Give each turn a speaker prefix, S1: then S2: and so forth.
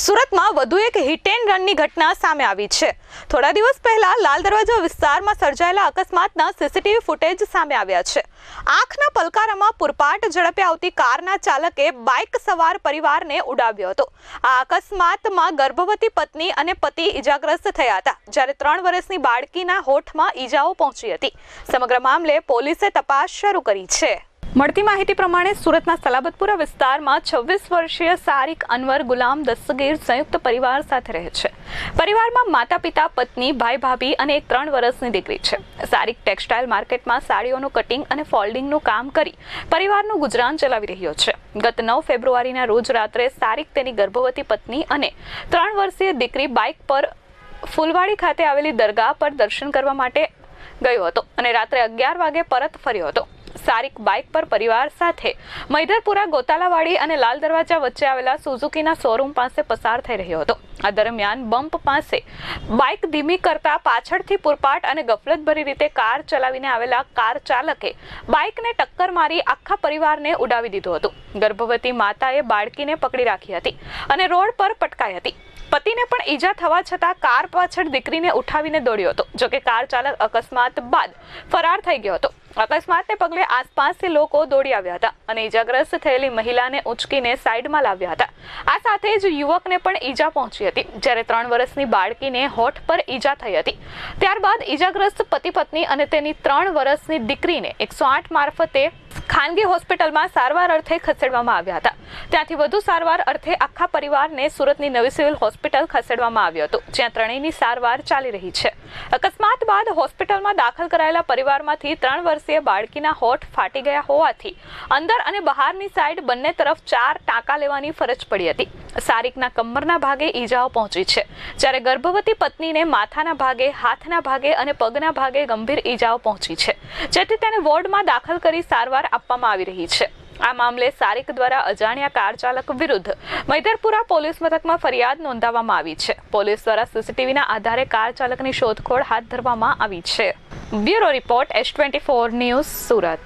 S1: સુરતમાં વધુ એક હિટ એન્ડ રનની ઘટના સામે આવી છે। થોડા દિવસ પહેલા લાલ દરવાજા વિસ્તારમાં સર્જાયેલા અકસ્માતના સીસીટીવી ફૂટેજ સામે આવ્યા છે। આંખના પલકારામાં પૂરપાટ ઝડપે આવતી કારના ચાલકે બાઇક સવાર પરિવારને ઉડાવ્યો હતો। આ અકસ્માતમાં ગર્ભવતી પત્ની અને પતિ ઈજાગ્રસ્ત થયા હતા, જ્યારે 3 વર્ષની બાળકીના હોઠમાં ઈજાઓ પહોંચી હતી। સમગ્ર મામલે પોલીસે તપાસ શરૂ કરી છે। મળતી માહિતી પ્રમાણે સુરતના સલાબતપુરા વિસ્તારમાં 26 વર્ષીય સારિક અનવર ગુલામ દસ્તગીર સંયુક્ત પરિવાર સાથે રહે છે। પરિવારમાં માતા પિતા, પત્ની, ભાઈ ભાભી અને એક 3 વર્ષની દીકરી છે। સારિક ટેક્સટાઇલ માર્કેટમાં સાડીઓનું કટિંગ અને ફોલ્ડિંગનું કામ કરી પરિવારનું ગુજરાન ચલાવી રહ્યો છે। ગત 9 ફેબ્રુઆરીના રોજ રાત્રે સારિક તેની ગર્ભવતી પત્ની અને 3 વર્ષીય દીકરી બાઇક પર ફૂલવાડી ખાતે આવેલી દરગાહ પર દર્શન કરવા માટે ગયો હતો અને રાત્રે 11 વાગે પરત ફર્યો હતો। સારિક બાઇક પર પરિવાર સાથે મૈદરપુરા, ગોતાલાવાડી અને લાલ દરવાજા વચ્ચે આવેલા સુઝુકીના શોરૂમ પાસે પસાર થઈ રહ્યો હતો। આ દરમિયાન બમ્પ પાસે બાઇક ધીમી કરતા પાછળથી પૂરપાટ અને ગફલતભરી રીતે કાર ચલાવીને આવેલા કાર ચાલકે બાઇકને ટક્કર મારી આખા પરિવારને ઉડાવી દીધો હતો। ગર્ભવતી માતાએ બાળકીને પકડી રાખી હતી અને રોડ પર પટકાઈ હતી। પતિને પણ ઈજા થવા છતાં કાર પાછળ દીકરીને ઉઠાવીને દોડ્યો હતો। જોકે કાર ચાલક અકસ્માત બાદ ફરાર થઈ ગયો હતો। અકસ્માતને પગલે આસપાસથી લોકો દોડી આવ્યા હતા અને ઈજાગ્રસ્ત થયેલી મહિલાને ઉંચકીને સાઈડમાં લાવ્યા હતા। આ સાથે જ યુવકને પણ ઈજા પહોંચી હતી, જ્યારે 3 વર્ષની બાળકીને હોઠ પર ઈજા થઈ હતી। ત્યારબાદ ઈજાગ્રસ્ત પતિ પત્ની અને તેની 3 વર્ષની દીકરીને 108 મારફતે ખાનગી હોસ્પિટલમાં સારવાર અર્થે ખસેડવામાં આવ્યા હતા। ત્યાંથી વધુ સારવાર અર્થે આખા પરિવારને સુરતની નવી સિવિલ હોસ્પિટલ ખસેડવામાં આવ્યો હતો, જ્યાં ત્રણેયની સારવાર ચાલી રહી છે। અકસ્માત બાદ હોસ્પિટલમાં દાખલ કરાયેલા પરિવારમાંથી 3 વર્ષીય બાળકીના હોઠ ફાટી ગયા હોવાથી અંદર અને બહારની સાઈડ બંને તરફ 4 ટાંકા લેવાની ફરજ પડી હતી। સારિકના કમરના ભાગે ઈજાઓ પહોંચી છે, જ્યારે ગર્ભવતી પત્નીને માથાના ભાગે, હાથના ભાગે અને પગના ભાગે ગંભીર ઈજાઓ પહોંચી છે, જેથી તેને વોર્ડમાં દાખલ કરી સારવાર આપવામાં આવી રહી છે। આ મામલે સારિક દ્વારા અજાણ્યા કાર ચાલક વિરુદ્ધ મૈદરપુરા પોલીસ મથકમાં ફરિયાદ નોંધાવવામાં આવી છે। પોલીસ દ્વારા સીસીટીવીના આધારે કાર ચાલકની શોધખોળ હાથ ધરવામાં આવી છે। Bureau report S24 news, Surat.